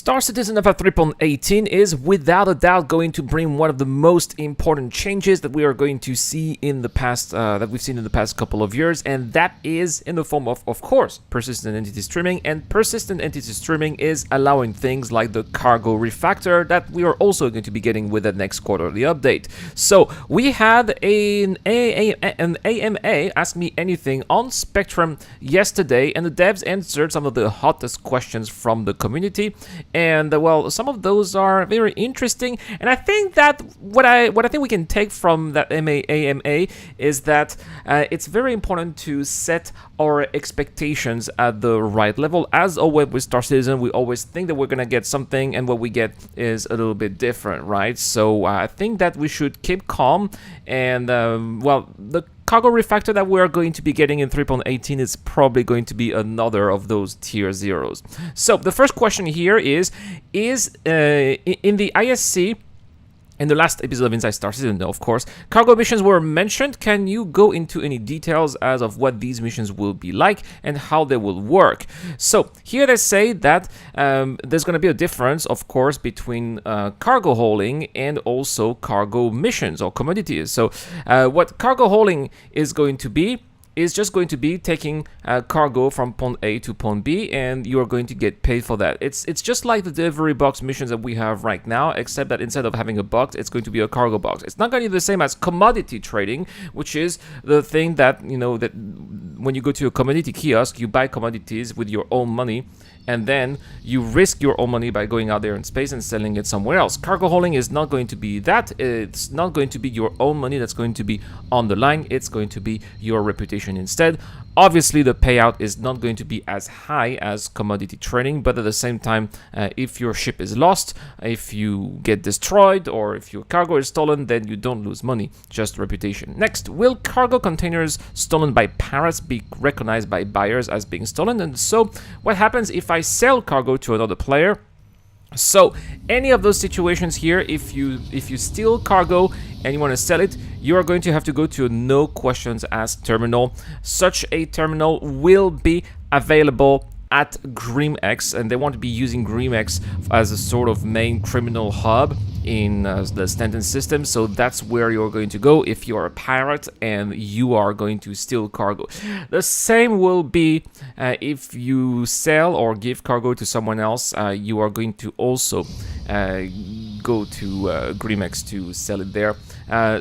Star Citizen Alpha 3.18 is without a doubt going to bring one of the most important changes that we are going to see in the past, that we've seen in the past couple of years, and that is in the form of course, persistent entity streaming. And persistent entity streaming is allowing things like the Cargo Refactor that we are also going to be getting with the next quarterly update. So we had an AMA Ask Me Anything on Spectrum yesterday, and the devs answered some of the hottest questions from the community. And well, some of those are very interesting, and I think that what I think we can take from that AMA is that it's very important to set our expectations at the right level. As always with Star Citizen, we always think that we're gonna get something, and what we get is a little bit different, right? So I think that we should keep calm, and well, the Cargo Refactor that we're going to be getting in 3.18 is probably going to be another of those tier zeros. So the first question here is in the ISC, in the last episode of Inside Star Citizen, of course, cargo missions were mentioned. Can you go into any details as of what these missions will be like and how they will work? So here they say that there's going to be a difference, of course, between cargo hauling and also cargo missions or commodities. So what cargo hauling is going to be is just going to be taking cargo from point A to point B, and you are going to get paid for that. It's just like the delivery box missions that we have right now, except that instead of having a box, it's going to be a cargo box. It's not going to be the same as commodity trading, which is the thing that, you know, that when you go to a commodity kiosk, you buy commodities with your own money, and then you risk your own money by going out there in space and selling it somewhere else. Cargo hauling is not going to be that. It's not going to be your own money that's going to be on the line. It's going to be your reputation instead. Obviously, the payout is not going to be as high as commodity trading, but at the same time, if your ship is lost, if you get destroyed, or if your cargo is stolen, then you don't lose money, just reputation. Next, will cargo containers stolen by pirates be recognized by buyers as being stolen? And so, what happens if I sell cargo to another player? So any of those situations here, if you steal cargo and you want to sell it, you are going to have to go to a no questions asked terminal. Such a terminal will be available at GrimX, and they want to be using GrimX as a sort of main criminal hub in the Stanton system. So that's where you're going to go if you're a pirate and you are going to steal cargo. The same will be if you sell or give cargo to someone else. You are going to also go to GrimX to sell it there.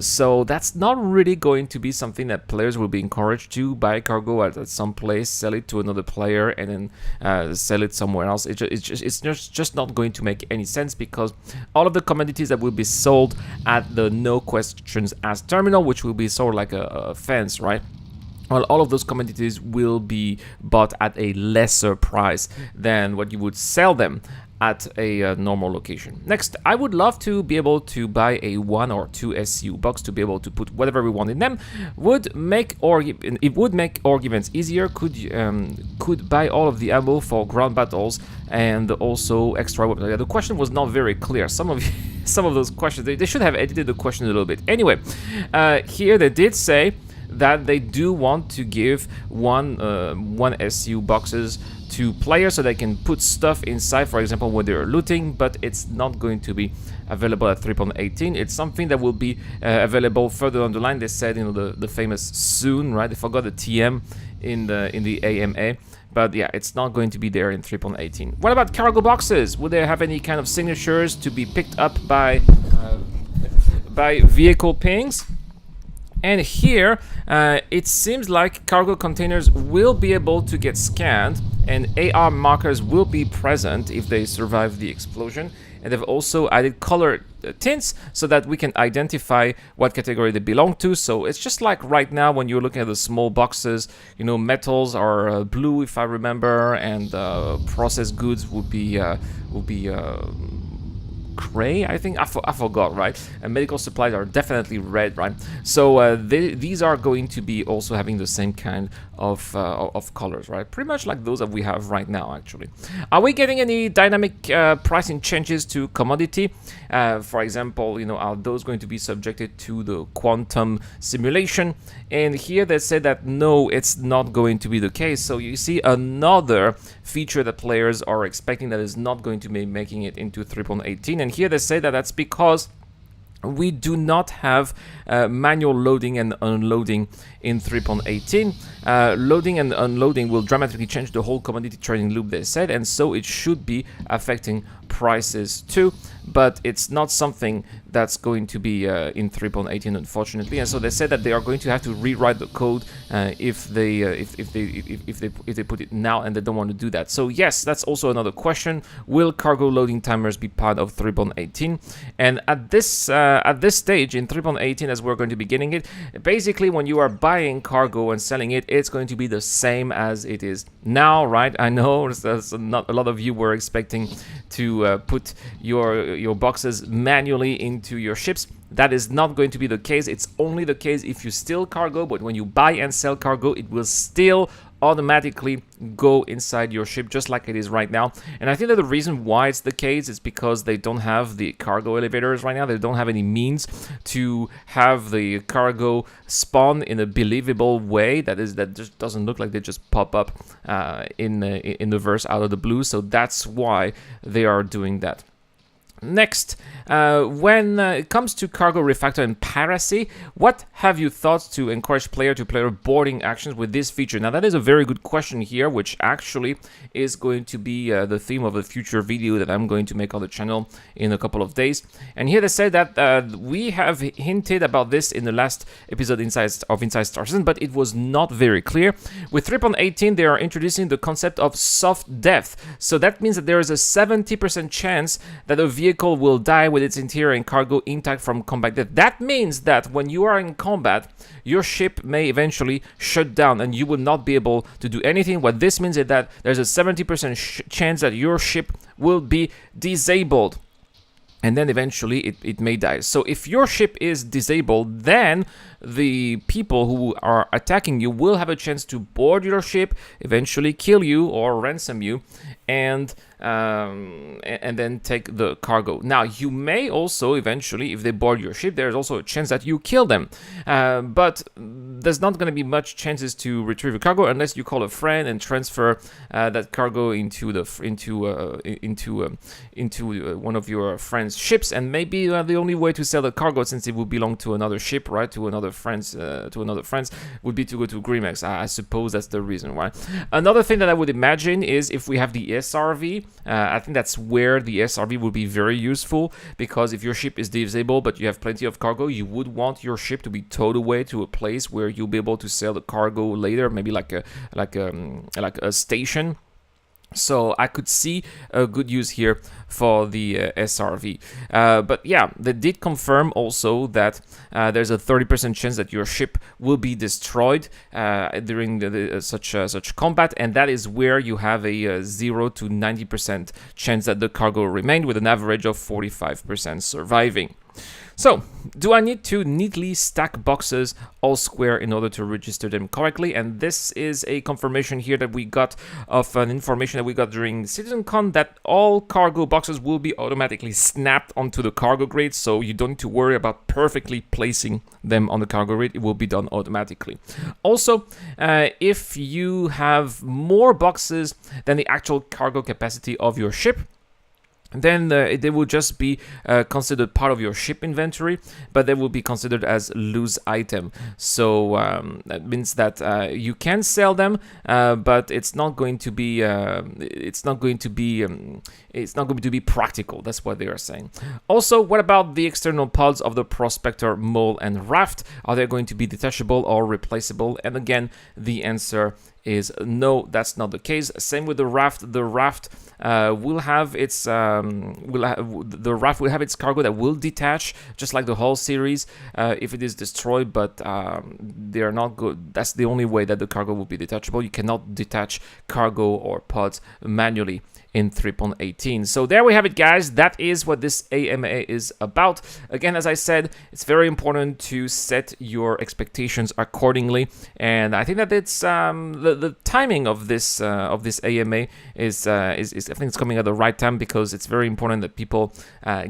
So that's not really going to be something that players will be encouraged to buy cargo at some place, sell it to another player, and then sell it somewhere else. It's just not going to make any sense, because all of the commodities that will be sold at the no questions asked terminal, which will be sort of like a fence, right? Well, all of those commodities will be bought at a lesser price than what you would sell them at a normal location. Next, I would love to be able to buy a 1 or 2 SU box to be able to put whatever we want in them. It would make arguments easier. Could buy all of the ammo for ground battles and also extra weapons. The question was not very clear. Some of those questions, they should have edited the question a little bit. Anyway, here they did say that they do want to give one SU boxes to players so they can put stuff inside, for example, when they're looting, but it's not going to be available at 3.18. It's something that will be available further down the line. They said, you know, the famous soon, right? They forgot the TM in the AMA. But yeah, it's not going to be there in 3.18. What about cargo boxes? Will they have any kind of signatures to be picked up by vehicle pings? And here, it seems like cargo containers will be able to get scanned, and AR markers will be present if they survive the explosion. And they've also added color tints so that we can identify what category they belong to. So it's just like right now when you're looking at the small boxes, you know, metals are blue, if I remember, and processed goods would be gray, I think. I forgot, right? And medical supplies are definitely red, right? So these are going to be also having the same kind of colors, right? Pretty much like those that we have right now, actually. Are we getting any dynamic pricing changes to commodity? For example, are those going to be subjected to the quantum simulation? And here they say that no, it's not going to be the case. So you see another feature that players are expecting that is not going to be making it into 3.18. And here they say that that's because we do not have manual loading and unloading in 3.18. Loading and unloading will dramatically change the whole commodity trading loop, they said, and so it should be affecting prices too, but it's not something that's going to be in 3.18, unfortunately. And so they said that they are going to have to rewrite the code if they put it now, and they don't want to do that. So yes, that's also another question. Will cargo loading timers be part of 3.18? And at this stage in 3.18, as we're going to be getting it, basically when you are buying cargo and selling it, it's going to be the same as it is now, right? I know not a lot of you were expecting to put your boxes manually into your ships. That is not going to be the case. It's only the case if you steal cargo, but when you buy and sell cargo, it will still automatically go inside your ship just like it is right now. And I think that the reason why it's the case is because they don't have the cargo elevators right now. They don't have any means to have the cargo spawn in a believable way that just doesn't look like they just pop up in the verse out of the blue. So that's why they are doing that. Next, when it comes to Cargo Refactor and Piracy, what have you thought to encourage player-to-player boarding actions with this feature? Now, that is a very good question here, which actually is going to be the theme of a future video that I'm going to make on the channel in a couple of days. And here they say that we have hinted about this in the last episode of Inside Star Citizen, but it was not very clear. With 3.18, they are introducing the concept of soft death. So that means that there is a 70% chance that a vehicle will die with its interior and cargo intact from combat death. That means that when you are in combat, your ship may eventually shut down and you will not be able to do anything. What this means is that there's a 70% chance that your ship will be disabled, and then eventually it may die. So if your ship is disabled, then the people who are attacking you will have a chance to board your ship, eventually kill you or ransom you, and then take the cargo. Now, you may also eventually, if they board your ship, there's also a chance that you kill them. But there's not going to be much chances to retrieve a cargo unless you call a friend and transfer that cargo into one of your friend's ships. And maybe the only way to sell the cargo, since it would belong to another ship, right, to another friends, would be to go to Grimex. I suppose that's the reason why. Another thing that I would imagine is if we have the SRV. I think that's where the SRV would be very useful, because if your ship is disabled but you have plenty of cargo, you would want your ship to be towed away to a place where you'll be able to sell the cargo later, maybe like a station. So I could see a good use here for the SRV. But yeah, they did confirm also that there's a 30% chance that your ship will be destroyed during such combat, and that is where you have a 0 to 90% chance that the cargo remained, with an average of 45% surviving. So, do I need to neatly stack boxes all square in order to register them correctly? And this is a confirmation here that we got of an information that we got during CitizenCon, that all cargo boxes will be automatically snapped onto the cargo grid, so you don't need to worry about perfectly placing them on the cargo grid. It will be done automatically. Also, if you have more boxes than the actual cargo capacity of your ship, then they will just be considered part of your ship inventory, but they will be considered as loose item. So that means that you can sell them, but it's not going to be practical. That's what they are saying. Also, what about the external pods of the Prospector, Mole, and Raft? Are they going to be detachable or replaceable? And again, the answer is no, that's not the case. Same with the raft. The raft will have its the raft will have its cargo that will detach, just like the whole series, if it is destroyed. But they are not good. That's the only way that the cargo will be detachable. You cannot detach cargo or pods manually in 3.18. So there we have it, guys. That is what this AMA is about. Again, as I said, it's very important to set your expectations accordingly, and I think that it's the timing of this AMA is I think it's coming at the right time, because it's very important that people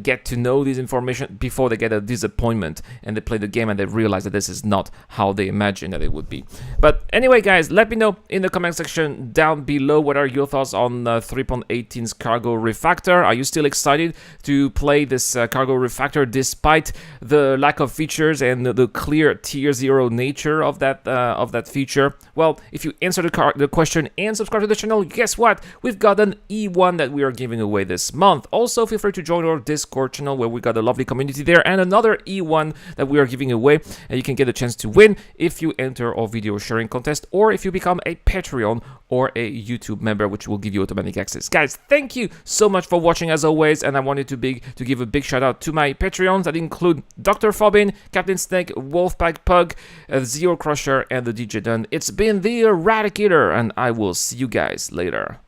get to know this information before they get a disappointment and they play the game and they realize that this is not how they imagined that it would be. But anyway, guys, let me know in the comment section down below what are your thoughts on 3.18's Cargo Refactor. Are you still excited to play this Cargo Refactor despite the lack of features and the clear tier 0 nature of that feature? Well, if you answer the question and subscribe to the channel, guess what? We've got an E1 that we are giving away this month. Also, feel free to join our Discord channel, where we got a lovely community there, and another E1 that we are giving away, and you can get a chance to win if you enter our video sharing contest, or if you become a Patreon or a YouTube member, which will give you automatic access. Guys, thank you so much for watching as always, and I wanted to give a big shout out to my Patreons that include Dr. Fobin, Captain Snake, Wolfpack Pug, Zero Crusher, and the DJ Dunn. It's been the Eradicator, and I will see you guys later.